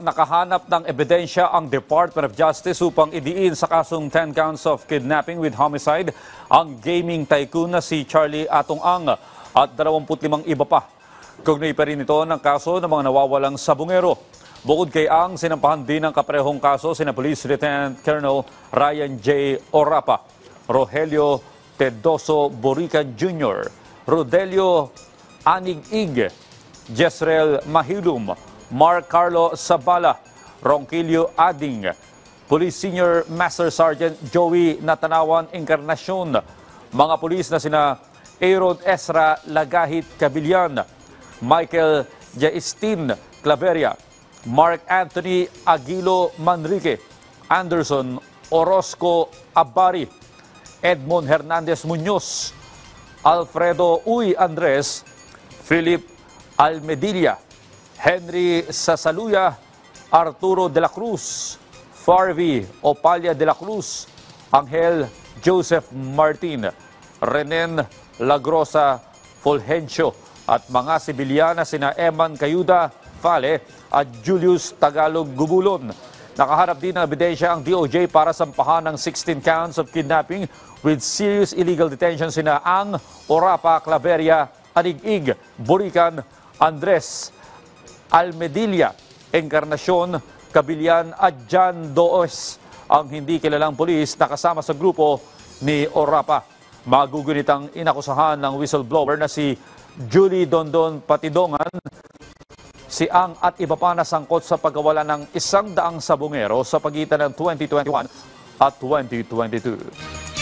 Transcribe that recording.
nakahanap ng ebidensya ang Department of Justice upang idiin sa kasong 10 counts of kidnapping with homicide ang gaming tycoon na si Charlie Atong Ang at 25 iba pa. Kaugnay pa rin ito ng kaso ng mga nawawalang sabungero. Bukod kay Ang, sinampahan din ng kaparehong kaso sina Police Lieutenant Colonel Ryan J. Orapa, Rogelio Tedoso Borican Jr., Rodelio Anig-Ig, Jezreel Mahilum, Mark Carlo Sabala, Ronquillo Ading, Police Senior Master Sergeant Joey Natanawan Encarnacion, mga pulis na sina Aaron Ezra Lagahit Cabillan, Michael Jaistin Claveria, Mark Anthony Aguilo Manrique, Anderson Orozco Abari, Edmond Hernandez Muñoz, Alfredo Uy Andres, Philip Almedilla, Henry Sasaluya, Arturo de la Cruz, Farvi Opalia de la Cruz, Angel Joseph Martin, Renen Lagrosa Fulgencio at mga sibilyana sina Eman Cayuda Fale at Julius Tagalog Gubulon. Nakaharap din ng ebidensya ang DOJ para sampahan ng 16 counts of kidnapping with serious illegal detention sina Ang, Orapa, Claveria, Anig-Ig, Borican, Andres, Almedilla, Encarnacion, Cabillan at John Doos, ang hindi kilalang pulis na kasama sa grupo ni Orapa. Magugunitang inakusahan ng whistleblower na si Julie Dondon Patidongan, si Ang at iba pa na sangkot sa pagkawala ng 100 sabungero sa pagitan ng 2021 at 2022.